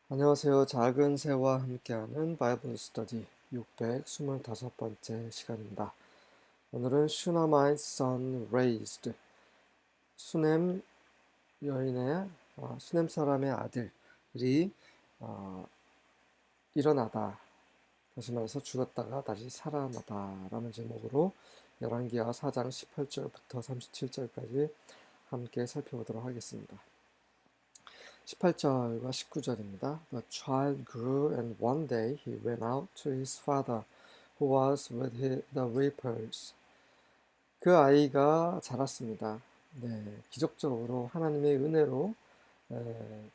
안녕하세요. 작은 새와 함께하는 바이블 스터디 625번째 시간입니다. 오늘은 슈나마의 son raised, 수넴 여인의 수넴 사람의 아들이 어, 일어나다, 다시 말해서 죽었다가 다시 살아나다라는 제목으로 열왕기하 4장 18절부터 37절까지 함께 살펴보도록 하겠습니다. 18절과 19절입니다. The child grew and one day he went out to his father who was with the reapers. 그 아이가 자랐습니다. 네, 기적적으로 하나님의 은혜로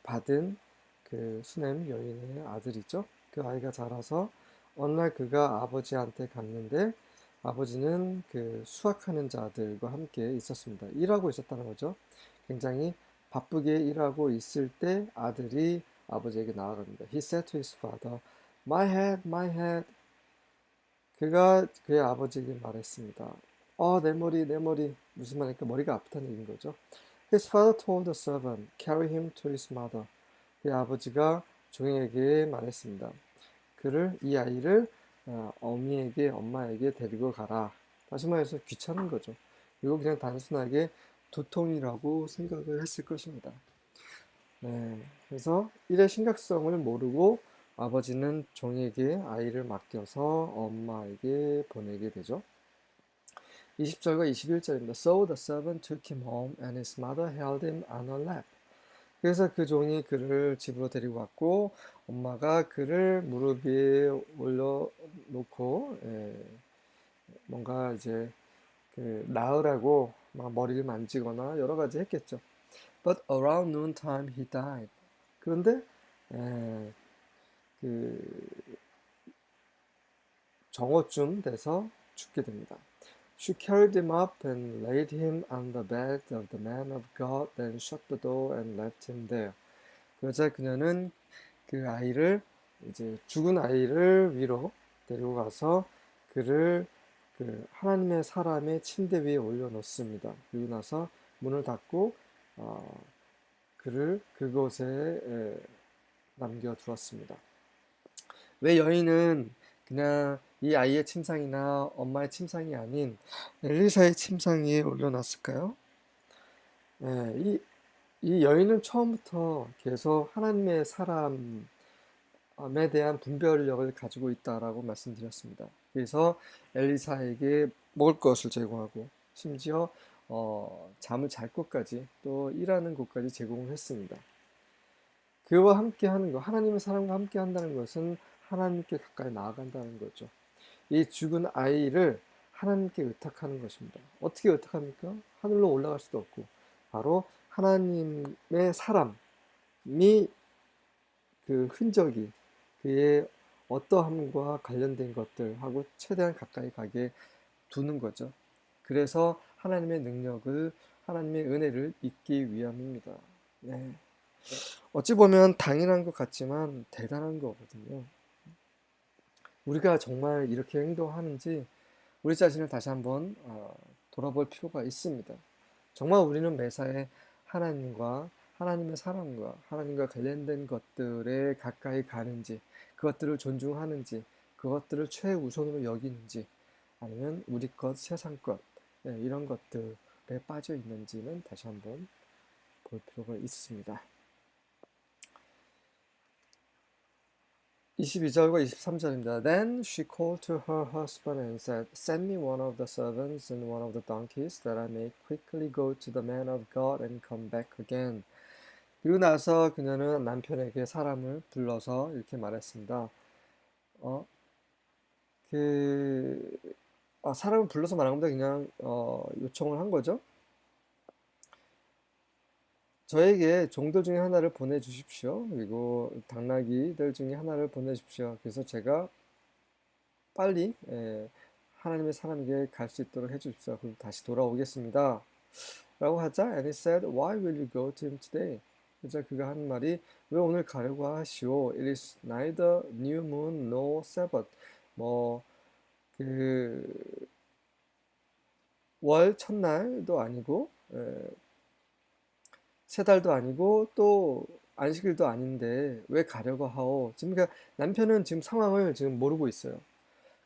받은 그 수넴 여인의 아들이죠. 그 아이가 자라서 어느 날 그가 아버지한테 갔는데 아버지는 그 수확하는 자들과 함께 있었습니다. 일하고 있었다는 거죠. 굉장히 바쁘게 일하고 있을 때 아들이 아버지에게 나아갑니다. He said to his father, "My head, my head." 그가 그의 아버지에게 말했습니다. 내 머리, 내 머리. 무슨 말이니까 머리가 아프다는 얘기인 거죠. His father told the servant, "Carry him to his mother." 그의 아버지가 종에게 말했습니다. 이 아이를 어미에게, 엄마에게 데리고 가라. 다시 말해서 귀찮은 거죠. 이거 그냥 단순하게 두통이라고 생각을 했을 것입니다. 네, 그래서 일의 심각성을 모르고 아버지는 종에게 아이를 맡겨서 엄마에게 보내게 되죠. 20절과 21절입니다. So the servant took him home and his mother held him on her lap. 그래서 그 종이 그를 집으로 데리고 왔고 엄마가 그를 무릎 위에 올려놓고 뭔가 이제 그 나으라고 막 머리를 만지거나 여러 가지 했겠죠. But around noontime he died. 그런데 에, 그 정오쯤 돼서 죽게 됩니다. She carried him up and laid him on the bed of the man of God, then shut the door and left him there. 그러자 그녀는 그 아이를 이제 죽은 아이를 위로 데리고 가서 그를 그 하나님의 사람의 침대 위에 올려놓습니다. 그리고 나서 문을 닫고 그를 그곳에 남겨두었습니다. 왜 여인은 그냥 이 아이의 침상이나 엄마의 침상이 아닌 엘리사의 침상 위에 올려놨을까요? 이 여인은 처음부터 계속 하나님의 사람에 대한 분별력을 가지고 있다라고 말씀드렸습니다. 그래서 엘리사에게 먹을 것을 제공하고 심지어 잠을 잘 곳까지 또 일하는 곳까지 제공을 했습니다. 그와 함께 하는 것, 하나님의 사람과 함께 한다는 것은 하나님께 가까이 나아간다는 거죠. 이 죽은 아이를 하나님께 의탁하는 것입니다. 어떻게 의탁합니까? 하늘로 올라갈 수도 없고 바로 하나님의 사람이 그 흔적이 그의 어떠함과 관련된 것들하고 최대한 가까이 가게 두는 거죠. 그래서 하나님의 능력을, 하나님의 은혜를 잊기 위함입니다. 네. 어찌 보면 당연한 것 같지만 대단한 거거든요. 우리가 정말 이렇게 행동하는지 우리 자신을 다시 한번 돌아볼 필요가 있습니다. 정말 우리는 매사에 하나님과 하나님의 사랑과 하나님과 관련된 것들에 가까이 가는지, 그것들을 존중하는지, 그것들을 최우선으로 여기는지, 아니면 우리 것, 세상 것, 이런 것들에 빠져 있는지는 다시 한번 볼 필요가 있습니다. 22절과 23절입니다. Then she called to her husband and said, "Send me one of the servants and one of the donkeys, that I may quickly go to the man of God and come back again." 그리고 나서 그녀는 남편에게 사람을 불러서 이렇게 말했습니다. 어, 사람을 불러서 말한 것보다 그냥 요청을 한 거죠. 저에게 종들 중에 하나를 보내주십시오. 그리고 당나귀들 중에 하나를 보내주십시오. 그래서 제가 빨리 하나님의 사람에게 갈 수 있도록 해주십시오. 그럼 다시 돌아오겠습니다. 라고 하자 and he said, "Why will you go to him today?" 그래서 그가 하는 말이 왜 오늘 가려고 하시오? It is neither new moon nor Sabbath. 그 월 첫날도 아니고 세 달도 아니고 또 안식일도 아닌데 왜 가려고 하오? 지금 그러니까 남편은 지금 상황을 지금 모르고 있어요.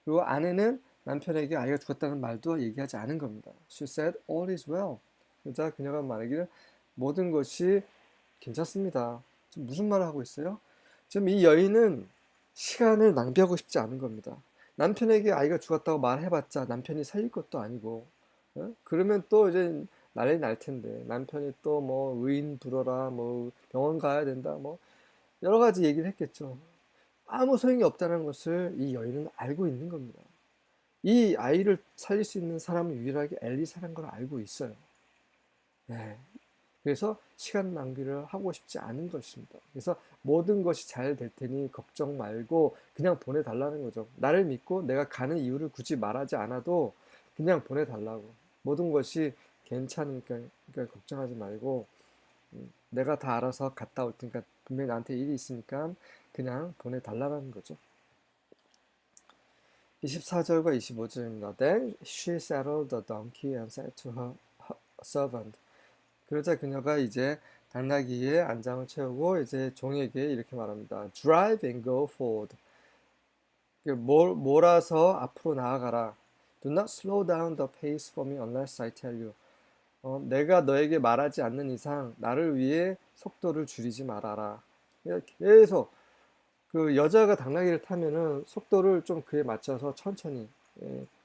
그리고 아내는 남편에게 아이가 죽었다는 말도 얘기하지 않은 겁니다. She said all is well. 그러자 그녀가 말하기를 모든 것이 괜찮습니다. 지금 무슨 말을 하고 있어요? 지금 이 여인은 시간을 낭비하고 싶지 않은 겁니다. 남편에게 아이가 죽었다고 말해봤자 남편이 살릴 것도 아니고, 그러면 또 이제 난리 날 텐데 남편이 또 뭐 의인 불어라, 뭐 병원 가야 된다, 뭐 여러 가지 얘기를 했겠죠. 아무 소용이 없다는 것을 이 여인은 알고 있는 겁니다. 이 아이를 살릴 수 있는 사람은 유일하게 엘리사라는 걸 알고 있어요. 네. 그래서 시간 낭비를 하고 싶지 않은 것입니다. 그래서 모든 것이 잘 될 테니 걱정 말고 그냥 보내달라는 거죠. 나를 믿고 내가 가는 이유를 굳이 말하지 않아도 그냥 보내달라고. 모든 것이 괜찮으니까 그러니까 걱정하지 말고 내가 다 알아서 갔다 올 테니까 분명히 나한테 일이 있으니까 그냥 보내달라는 거죠. 24절과 25절입니다. Then she saddled the donkey and said to her servant. 그러자 그녀가 이제 당나귀에 안장을 채우고 이제 종에게 이렇게 말합니다. Drive and go forward. 몰아서 앞으로 나아가라. Do not slow down the pace for me unless I tell you. 내가 너에게 말하지 않는 이상 나를 위해 속도를 줄이지 말아라. 계속 그 여자가 당나귀를 타면은 속도를 좀 그에 맞춰서 천천히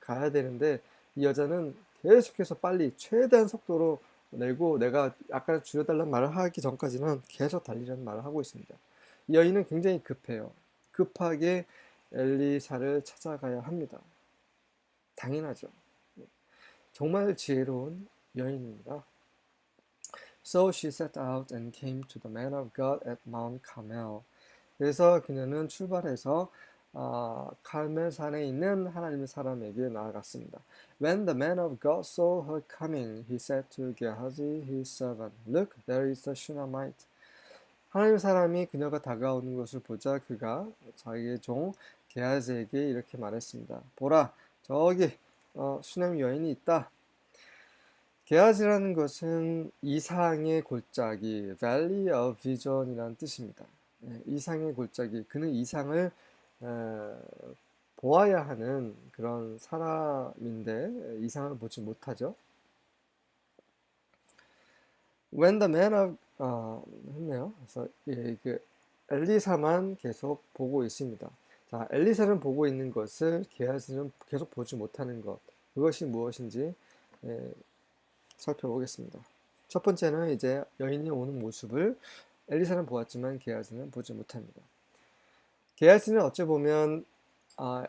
가야 되는데 이 여자는 계속해서 빨리 최대한 속도로 내고 내가 아까 줄여달라는 말을 하기 전까지는 계속 달리려는 말을 하고 있습니다. 이 여인은 굉장히 급해요. 급하게 엘리사를 찾아가야 합니다. 당연하죠. 정말 지혜로운 여인입니다. So she set out and came to the man of God at Mount Carmel. 그래서 그녀는 출발해서 칼멜산에 있는 하나님의 사람에게 나아갔습니다. When the man of God saw her coming, he said to Gehazi, his servant, Look, there is a Shunammite. 하나님의 사람이 그녀가 다가오는 것을 보자 그가 자기의 종 게하지에게 이렇게 말했습니다. 보라, 저기 슈남 여인이 있다. 게하지라는 것은 이상의 골짜기, Valley of Vision이라는 뜻입니다. 이상의 골짜기, 그는 이상을 보아야 하는 그런 사람인데 이상을 보지 못하죠. When the man of 했네요. 그래서 그 엘리사만 계속 보고 있습니다. 자, 엘리사는 보고 있는 것을 게하지는 계속 보지 못하는 것, 그것이 무엇인지 살펴보겠습니다. 첫 번째는 이제 여인이 오는 모습을 엘리사는 보았지만 게하지는 보지 못합니다. 게하지는 어찌 보면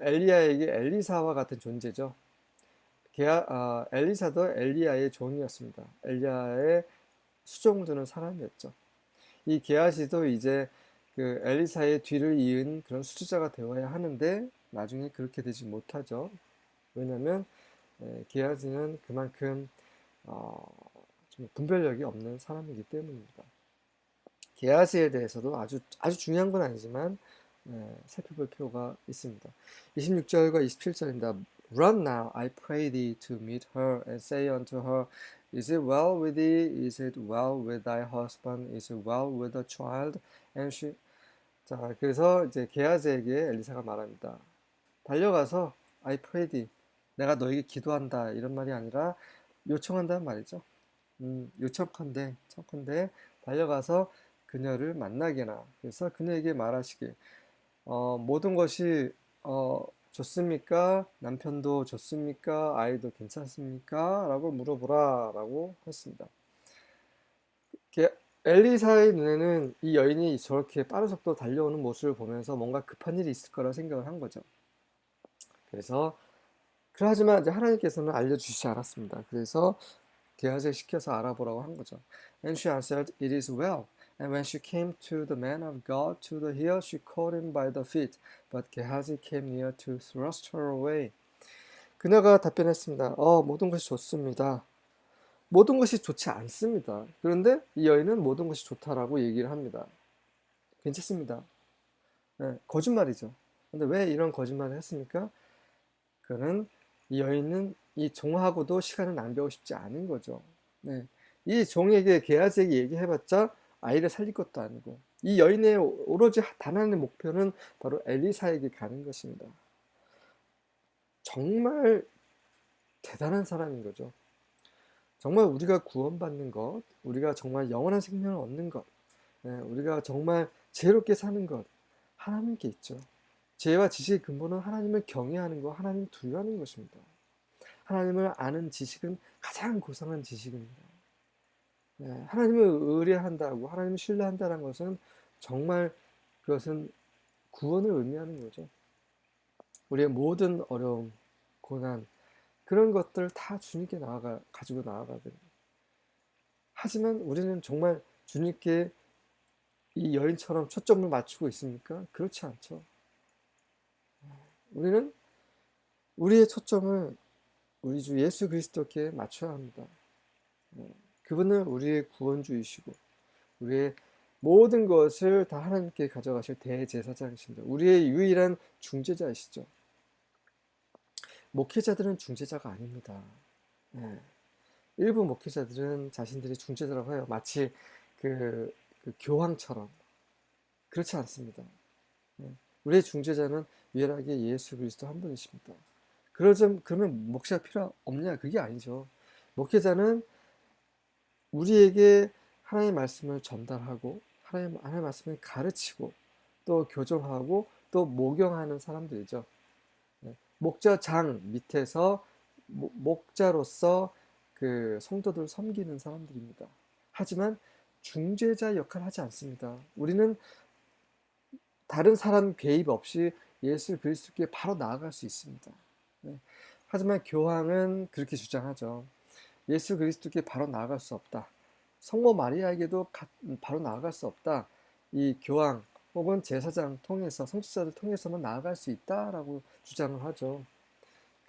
엘리야에게 엘리사와 같은 존재죠. 엘리사도 엘리야의 종이었습니다. 엘리야의 수종드는 사람이었죠. 이 게하지도 이제 그 엘리사의 뒤를 이은 그런 수주자가 되어야 하는데 나중에 그렇게 되지 못하죠. 왜냐하면 게하지는 그만큼 좀 분별력이 없는 사람이기 때문입니다. 게하지에 대해서도 아주 중요한 건 아니지만 살펴볼 필요가 있습니다. 26절과 27절입니다. Run now, I pray thee, to meet her, and say unto her, Is it well with thee? Is it well with thy husband? Is it well with the child? And she... 자, 그래서 이제 게하지에게 엘리사가 말합니다. 달려가서 I pray thee, 내가 너에게 기도한다 이런 말이 아니라 요청한다는 말이죠. 요청컨대 달려가서 그녀를 만나게나. 그래서 그녀에게 말하시길 모든 것이 좋습니까? 남편도 좋습니까? 아이도 괜찮습니까? 라고 물어보라 라고 했습니다. 엘리사의 눈에는 이 여인이 저렇게 빠른 속도로 달려오는 모습을 보면서 뭔가 급한 일이 있을 거라 생각을 한 거죠. 그래서 하지만 이제 하나님께서는 알려주시지 않았습니다. 그래서 게하지를 시켜서 알아보라고 한 거죠. And she answered, It is well. And when she came to the man of God to the hill, she caught him by the feet. But Gehazi came near to thrust her away. 그녀가 답변했습니다. 모든 것이 좋습니다. 모든 것이 좋지 않습니다. 그런데 이 여인은 모든 것이 좋다라고 얘기를 합니다. 괜찮습니다. 거짓말이죠. 근데 왜 이런 거짓말을 했습니까? 그는 이 여인은 이 종하고도 시간을 낭비하고 싶지 않은 거죠. 이 종에게 게하지에게 얘기해봤자 아이를 살릴 것도 아니고 이 여인의 오로지 단 하나의 목표는 바로 엘리사에게 가는 것입니다. 정말 대단한 사람인 거죠. 정말 우리가 구원받는 것, 우리가 정말 영원한 생명을 얻는 것, 우리가 정말 지혜롭게 사는 것, 하나님께 있죠. 지혜와 지식의 근본은 하나님을 경외하는 것, 하나님을 두려워하는 것입니다. 하나님을 아는 지식은 가장 고상한 지식입니다. 하나님을 의뢰한다고, 하나님을 신뢰한다는 것은 정말 그것은 구원을 의미하는 거죠. 우리의 모든 어려움, 고난, 그런 것들 다 주님께 가지고 나아가야 됩니다. 하지만 우리는 정말 주님께 이 여인처럼 초점을 맞추고 있습니까? 그렇지 않죠. 우리는 우리의 초점을 우리 주 예수 그리스도께 맞춰야 합니다. 그분은 우리의 구원주이시고 우리의 모든 것을 다 하나님께 가져가실 대제사장이십니다. 우리의 유일한 중재자이시죠. 목회자들은 중재자가 아닙니다. 일부 목회자들은 자신들이 중재자라고 해요. 마치 그 교황처럼. 그렇지 않습니다. 우리의 중재자는 유일하게 예수 그리스도 한 분이십니다. 그러면 목회가 필요 없냐? 그게 아니죠. 목회자는 우리에게 하나님의 말씀을 전달하고 하나님의 말씀을 가르치고 또 교정하고 또 목용하는 사람들이죠. 목자장 밑에서 목자로서 그 성도들을 섬기는 사람들입니다. 하지만 중재자 역할을 하지 않습니다. 우리는 다른 사람 개입 없이 예수 그리스도께 바로 나아갈 수 있습니다. 하지만 교황은 그렇게 주장하죠. 예수 그리스도께 바로 나아갈 수 없다. 성모 마리아에게도 바로 나아갈 수 없다. 이 교황 혹은 제사장 통해서 성직자들 통해서만 나아갈 수 있다라고 주장을 하죠.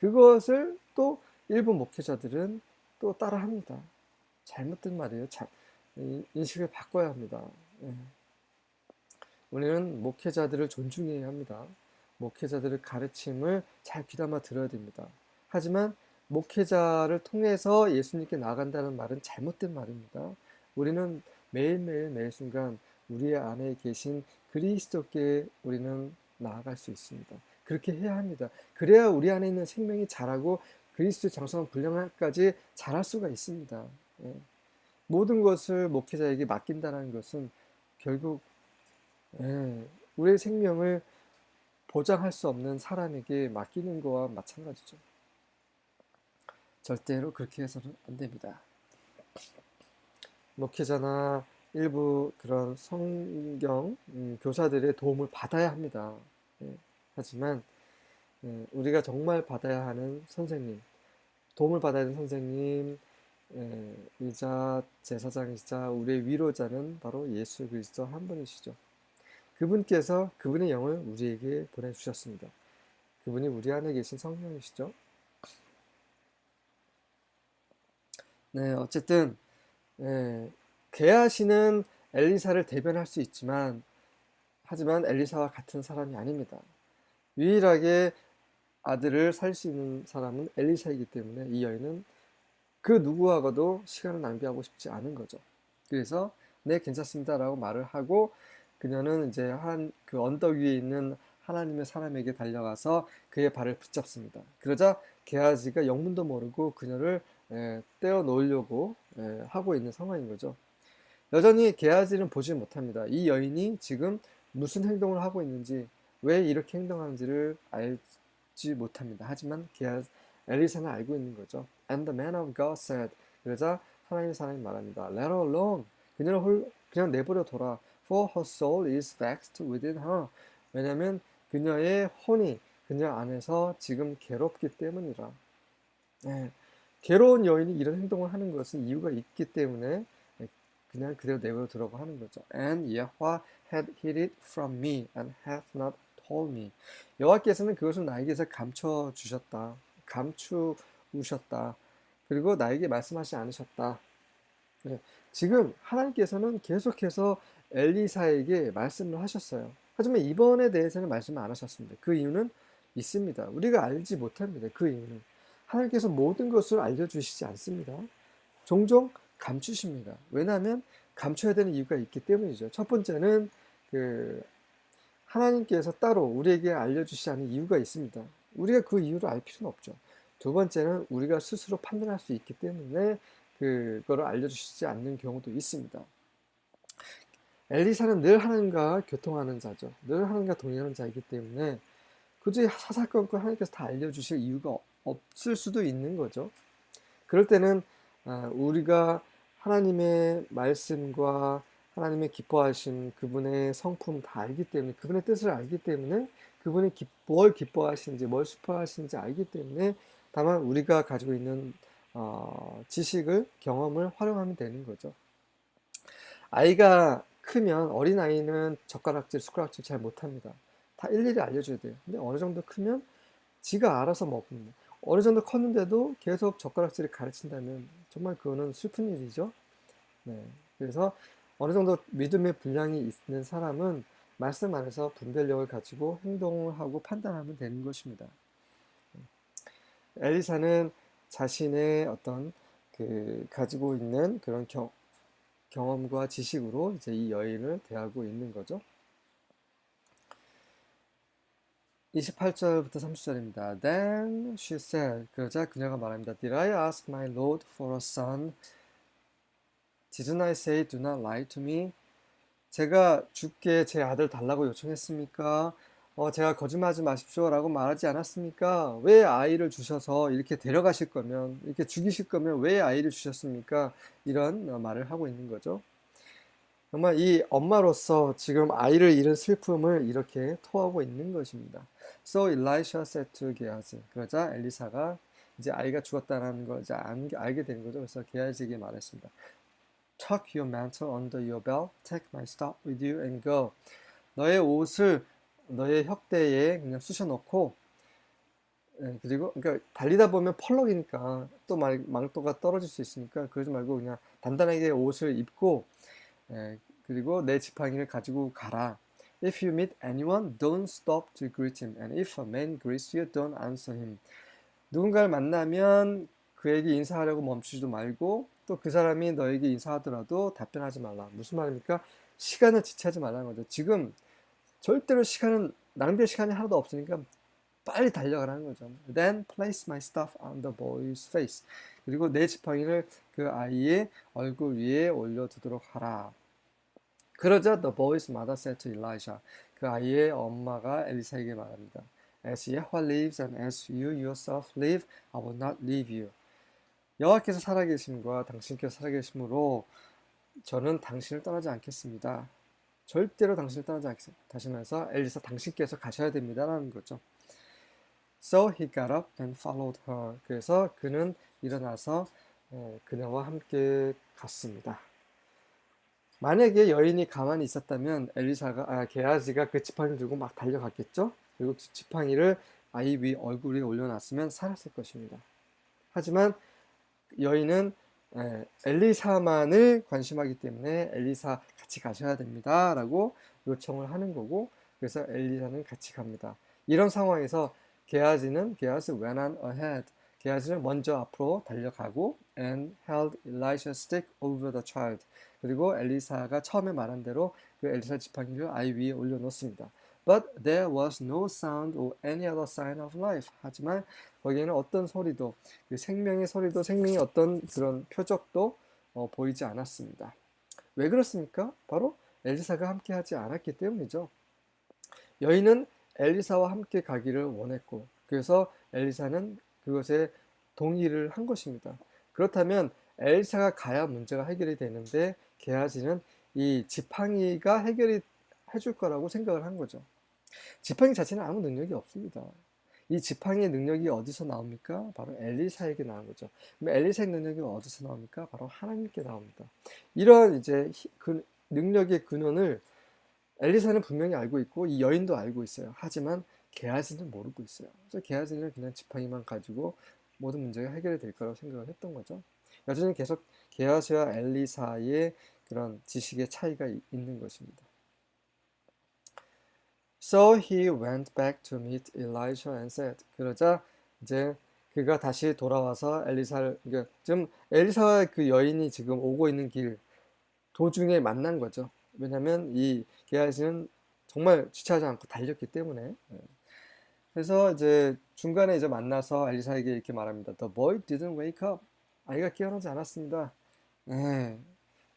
그것을 또 일부 목회자들은 또 따라합니다. 잘못된 말이에요. 인식을 바꿔야 합니다. 우리는 목회자들을 존중해야 합니다. 목회자들의 가르침을 잘 귀담아 들어야 됩니다. 하지만 목회자를 통해서 예수님께 나아간다는 말은 잘못된 말입니다. 우리는 매일매일 매 순간 우리 안에 계신 그리스도께 우리는 나아갈 수 있습니다. 그렇게 해야 합니다. 그래야 우리 안에 있는 생명이 자라고 그리스도의 장성한 분량까지 자랄 수가 있습니다. 모든 것을 목회자에게 맡긴다는 것은 결국 우리의 생명을 보장할 수 없는 사람에게 맡기는 거와 마찬가지죠. 절대로 그렇게 해서는 안 됩니다. 목회자나 일부 그런 성경 교사들의 도움을 받아야 합니다. 하지만 우리가 정말 받아야 하는 선생님, 도움을 받아야 하는 선생님, 이자 제사장이자 우리의 위로자는 바로 예수 그리스도 한 분이시죠. 그분께서 그분의 영을 우리에게 보내주셨습니다. 그분이 우리 안에 계신 성령이시죠. 네, 어쨌든 게하시는 엘리사를 대변할 수 있지만 하지만 엘리사와 같은 사람이 아닙니다. 유일하게 아들을 살 수 있는 사람은 엘리사이기 때문에 이 여인은 그 누구하고도 시간을 낭비하고 싶지 않은 거죠. 그래서 네, 괜찮습니다 라고 말을 하고 그녀는 이제 그 언덕 위에 있는 하나님의 사람에게 달려가서 그의 발을 붙잡습니다. 그러자 게하지가 영문도 모르고 그녀를 떼어 놓으려고 하고 있는 상황인 거죠. 여전히 게하지는 보지 못합니다. 이 여인이 지금 무슨 행동을 하고 있는지, 왜 이렇게 행동하는지를 알지 못합니다. 하지만 엘리사는 알고 있는 거죠. And the man of God said, 그러자 하나님의 사람이 말합니다. Let her alone. 그녀를 그냥 내버려 둬라. For her soul is vexed within her. 왜냐하면 그녀의 혼이 그녀 안에서 지금 괴롭기 때문이라. 괴로운 여인이 이런 행동을 하는 것은 이유가 있기 때문에 그냥 그대로 내버려 두라고 하는 거죠. And Yahweh had hid it from me and hath not told me. 여호와께서는 그것을 나에게서 감춰 주셨다. 감추셨다. 그리고 나에게 말씀하지 않으셨다. 지금 하나님께서는 계속해서 엘리사에게 말씀을 하셨어요. 하지만 이번에 대해서는 말씀을 안 하셨습니다. 그 이유는 있습니다. 우리가 알지 못합니다. 그 이유는 하나님께서 모든 것을 알려주시지 않습니다. 종종 감추십니다. 왜냐하면 감춰야 되는 이유가 있기 때문이죠. 첫 번째는 그 하나님께서 따로 우리에게 알려주시지 않은 이유가 있습니다. 우리가 그 이유를 알 필요는 없죠. 두 번째는 우리가 스스로 판단할 수 있기 때문에 그거를 알려주시지 않는 경우도 있습니다. 엘리사는 늘 하나님과 교통하는 자죠. 늘 하나님과 동행하는 자이기 때문에 굳이 사사건건 하나님께서 다 알려주실 이유가 없을 수도 있는 거죠. 그럴 때는 우리가 하나님의 말씀과 하나님의 기뻐하심, 그분의 성품 다 알기 때문에, 그분의 뜻을 알기 때문에, 그분이 뭘 기뻐하시는지, 뭘 슬퍼하시는지 알기 때문에, 다만 우리가 가지고 있는 지식을, 경험을 활용하면 되는 거죠. 아이가 크면, 어린아이는 젓가락질, 숟가락질 잘 못합니다. 다 일일이 알려줘야 돼요. 근데 어느 정도 크면 지가 알아서 먹습니다. 어느 정도 컸는데도 계속 젓가락질을 가르친다면 정말 그거는 슬픈 일이죠. 네. 그래서 어느 정도 믿음의 분량이 있는 사람은 말씀 안에서 분별력을 가지고 행동을 하고 판단하면 되는 것입니다. 엘리사는 자신의 어떤 가지고 있는 그런 경험과 지식으로 이제 이 여인을 대하고 있는 거죠. 28절부터 30절입니다. Then she said, 그러자 그녀가 말합니다. Did I ask my Lord for a son? Didn't I say, do not lie to me? 제가 주께 제 아들 달라고 요청했습니까? 제가 거짓말하지 마십시오 라고 말하지 않았습니까? 왜 아이를 주셔서 이렇게 데려가실 거면, 이렇게 죽이실 거면 왜 아이를 주셨습니까? 이런 말을 하고 있는 거죠. 정말 이 엄마로서 지금 아이를 잃은 슬픔을 이렇게 토하고 있는 것입니다. So Elisha said to Gehazi. 그러자 엘리사가 이제 아이가 죽었다는 걸 이제 알게 된 거죠. 그래서 게하지에게 말했습니다. Tuck your mantle under your belt, take my staff with you and go. 너의 옷을 너의 혁대에 그냥 쑤셔넣고, 그리고 그러니까 달리다 보면 펄럭이니까 또 망토가 떨어질 수 있으니까 그러지 말고 그냥 단단하게 옷을 입고, 그리고 내 지팡이를 가지고 가라. If you meet anyone, don't stop to greet him. And if a man greets you, don't answer him. 누군가를 만나면 그에게 인사하려고 멈추지도 말고 또 그 사람이 너에게 인사하더라도 답변하지 말라. 무슨 말입니까? 시간을 지체하지 말라는 거죠. 지금 절대로 낭비할 시간이 하나도 없으니까 빨리 달려가라는 거죠. Then place my staff on the boy's face. 그리고 내 지팡이를 그 아이의 얼굴 위에 올려두도록 하라. 그러자 the boy's mother said to Elisha. 그 아이의 엄마가 엘리사에게 말합니다. As Yahweh lives and as you yourself live, I will not leave you. 여호와께서 살아계심과 당신께서 살아계심으로 저는 당신을 떠나지 않겠습니다. 절대로 당신을 떠나지 않겠습니다. 다시 말해서 엘리사 당신께서 가셔야 됩니다라는 거죠. So he got up and followed her. 그래서 그는 일어나서 그녀와 함께 갔습니다. 만약에 여인이 가만히 있었다면 게하지가 그 지팡이를 들고 막 달려갔겠죠. 그리고 지팡이를 아이 위 얼굴 위에 올려놨으면 살았을 것입니다. 하지만 여인은 엘리사만을 관심하기 때문에 엘리사 같이 가셔야 됩니다 라고 요청을 하는 거고, 그래서 엘리사는 같이 갑니다. 이런 상황에서 게하지 went on ahead. 게하지는 먼저 앞으로 달려가고 and held Elisha's stick over the child. 그리고 엘리사가 처음에 말한 대로 그 엘리사 지팡이를 아이 위에 올려놓습니다. But there was no sound or any other sign of life. 하지만 거기에는 어떤 소리도, 그 생명의 소리도, 생명의 어떤 그런 표적도 보이지 않았습니다. 왜 그렇습니까? 바로 엘리사가 함께 하지 않았기 때문이죠. 여인은 엘리사와 함께 가기를 원했고, 그래서 엘리사는 그것에 동의를 한 것입니다. 그렇다면 엘리사가 가야 문제가 해결이 되는데 게하지는 이 지팡이가 해결이 해줄 거라고 생각을 한 거죠. 지팡이 자체는 아무 능력이 없습니다. 이 지팡이의 능력이 어디서 나옵니까? 바로 엘리사에게 나온 거죠. 그럼 엘리사의 능력이 어디서 나옵니까? 바로 하나님께 나옵니다. 이런 이제 그 능력의 근원을 엘리사는 분명히 알고 있고 이 여인도 알고 있어요. 하지만 게하지는 모르고 있어요. 그래서 게하지는 그냥 지팡이만 가지고 모든 문제가 해결이 될 거라고 생각을 했던 거죠. 여전히 계속 게하지와 엘리사의 그런 지식의 차이가 있는 것입니다. So he went back to meet Elisha and said. 그러자 이제 그가 다시 돌아와서 지금 엘리사와 그 여인이 지금 오고 있는 길 도중에 만난 거죠. 왜냐면 이 게하지는 정말 지체하지 않고 달렸기 때문에. 그래서 이제 중간에 이제 만나서 엘리사에게 이렇게 말합니다. The boy didn't wake up. 아이가 깨어나지 않았습니다. 예.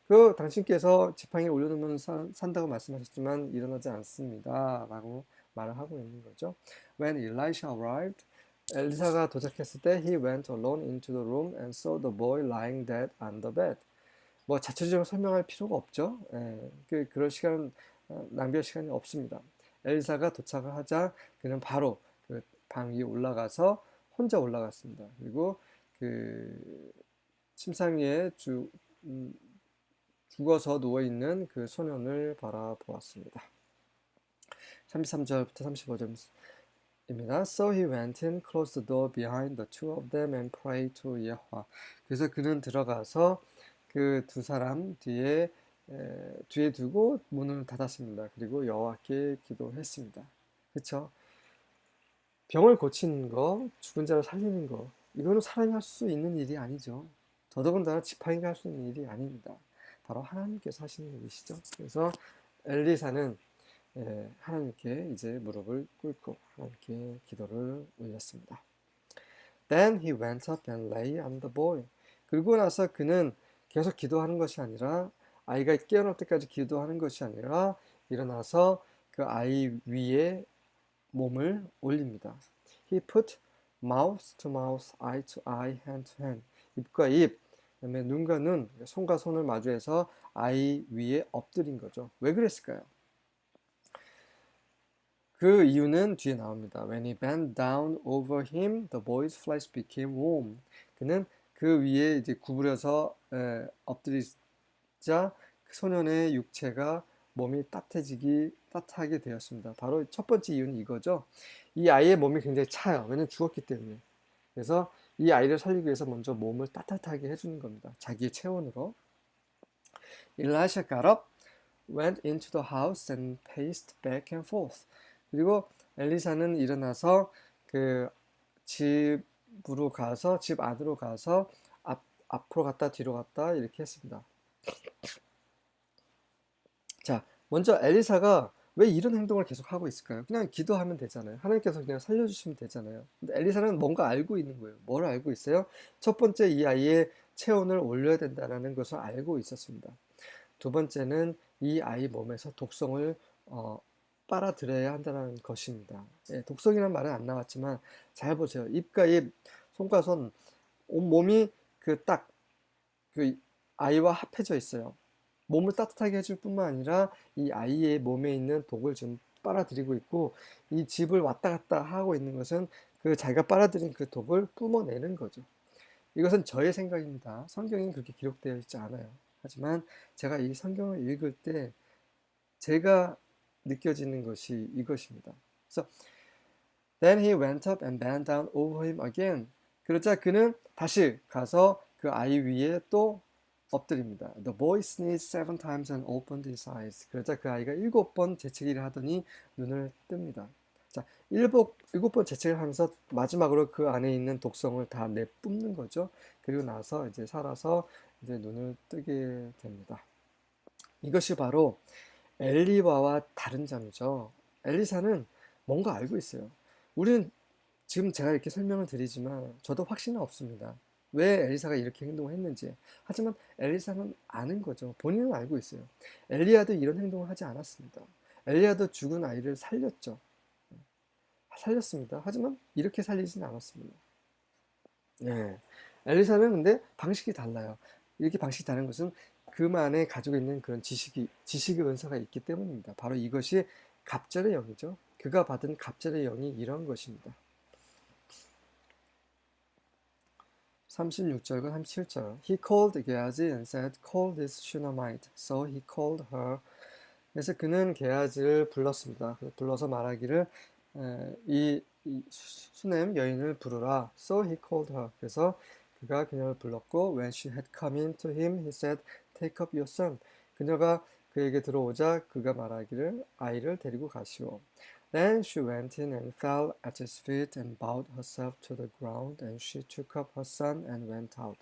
그 당신께서 지팡이를 올려놓으면 산다고 말씀하셨지만 일어나지 않습니다. 라고 말을 하고 있는 거죠. When Elisha arrived, 엘리사가 도착했을 때 he went alone into the room and saw the boy lying dead on the bed. 뭐 자체적으로 설명할 필요가 없죠. 예, 그럴 시간 낭비할 시간이 없습니다. 엘리사가 도착을 하자 그는 바로 그 방 위에 올라가서 혼자 올라갔습니다. 그리고 그 침상 위에 음, 죽어서 누워있는 그 소년을 바라보았습니다. 33절부터 35절입니다. So he went in, closed the door behind the two of them and prayed to Yahweh. 그래서 그는 들어가서 그 두 사람 뒤에 두고 문을 닫았습니다. 그리고 여호와께 기도했습니다. 그렇죠? 병을 고치는 거, 죽은 자를 살리는 거, 이거는 사람이 할 수 있는 일이 아니죠. 더더군다나 지팡이가 할 수 있는 일이 아닙니다. 바로 하나님께서 하시는 일이시죠. 그래서 엘리사는 하나님께 이제 무릎을 꿇고 하나님께 기도를 올렸습니다. Then he went up and lay on the boy. 그리고 나서 그는 계속 기도하는 것이 아니라 아이가 깨어날 때까지 기도하는 것이 아니라 일어나서 그 아이 위에 몸을 올립니다. He put mouth to mouth, eye to eye, hand to hand. 입과 입, 그다음에 눈과 눈, 손과 손을 마주해서 아이 위에 엎드린 거죠. 왜 그랬을까요? 그 이유는 뒤에 나옵니다. When he bent down over him, the boy's flesh became warm. 그는 그 위에 이제 구부려서 엎드리자 그 소년의 육체가 몸이 따뜻하게 되었습니다. 바로 첫 번째 이유는 이거죠. 이 아이의 몸이 굉장히 차요. 왜냐면 죽었기 때문에. 그래서 이 아이를 살리기 위해서 먼저 몸을 따뜻하게 해주는 겁니다. 자기의 체온으로. Elisha got up, went into the house and paced back and forth. 그리고 엘리사는 일어나서 그 집으로 가서 집 안으로 가서 앞으로 갔다 뒤로 갔다 이렇게 했습니다. 자, 먼저 엘리사가 왜 이런 행동을 계속 하고 있을까요? 그냥 기도하면 되잖아요. 하나님께서 그냥 살려주시면 되잖아요. 근데 엘리사는 뭔가 알고 있는 거예요. 뭘 알고 있어요? 첫 번째, 이 아이의 체온을 올려야 된다는 것을 알고 있었습니다. 두 번째는 이 아이 몸에서 독성을 빨아들여야 한다는 것입니다. 예, 독성이라는 말은 안 나왔지만 잘 보세요. 입과 입, 손과 손, 온몸이 그 아이와 합해져 있어요. 몸을 따뜻하게 해줄 뿐만 아니라 이 아이의 몸에 있는 독을 지금 빨아들이고 있고 이 집을 왔다 갔다 하고 있는 것은 그 자기가 빨아들인 그 독을 뿜어내는 거죠. 이것은 저의 생각입니다. 성경엔 그렇게 기록되어 있지 않아요. 하지만 제가 이 성경을 읽을 때 제가 느껴지는 것이 이것입니다. 그래서 Then he went up and bent down over him again. 그러자 그는 다시 가서 그 아이 위에 또 엎드립니다. The boy sneezed 7 times and opened his eyes. 그러자 그 아이가 7번 재채기를 하더니 눈을 뜹니다. 자, 7번 재채기를 하면서 마지막으로 그 안에 있는 독성을 다 내뿜는 거죠. 그리고 나서 이제 살아서 이제 눈을 뜨게 됩니다. 이것이 바로 엘리바와 다른 점이죠. 엘리사는 뭔가 알고 있어요. 우리는 지금 제가 이렇게 설명을 드리지만 저도 확신은 없습니다. 왜 엘리사가 이렇게 행동을 했는지. 하지만 엘리사는 아는 거죠. 본인은 알고 있어요. 엘리야도 이런 행동을 하지 않았습니다. 엘리야도 죽은 아이를 살렸죠. 살렸습니다. 하지만 이렇게 살리진 않았습니다. 네. 엘리사는 근데 방식이 달라요. 이렇게 방식이 다른 것은 그만에 가지고 있는 그런 지식의 은사가 있기 때문입니다. 바로 이것이 갑절의 영이죠. 그가 받은 갑절의 영이 이런 것입니다. 36절과 37절. He called 게하지 and said, Call this Shunammite. So he called her. 그래서 그는 게하지를 불렀습니다. 불러서 말하기를 이 수넴 여인을 부르라. So he called her. 그래서 그가 그녀를 불렀고 When she had come in to him, he said, Take up your son. 그녀가 그에게 들어오자 그가 말하기를 아이를 데리고 가시오. Then she went in and fell at his feet and bowed herself to the ground, and she took up her son and went out.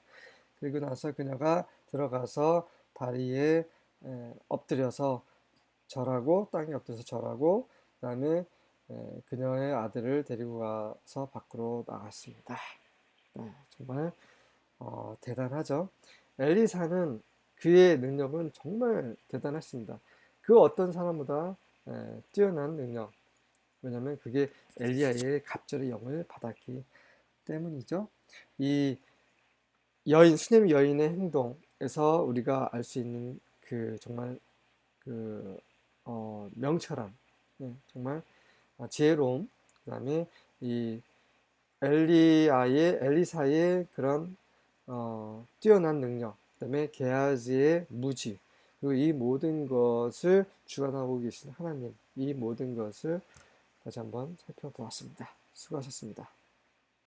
그리고 나서 그녀가 들어가서 다리에 엎드려서 절하고 땅에 엎드려서 절하고 그다음에 그녀의 아들을 데리고 가서 밖으로 나갔습니다. 네, 정말 대단하죠. 엘리사는 그의 능력은 정말 대단했습니다. 그 어떤 사람보다 뛰어난 능력. 왜냐하면 그게 엘리야의 갑절의 영을 받았기 때문이죠. 이 수넴 여인의 행동에서 우리가 알 수 있는 그 정말 그 명철함, 네, 정말 지혜로움, 그다음에 이 엘리사의 그런 뛰어난 능력, 그다음에 게하지의 무지, 그리고 이 모든 것을 주관하고 계신 하나님, 이 모든 것을 다시 한번 살펴보았습니다. 수고하셨습니다.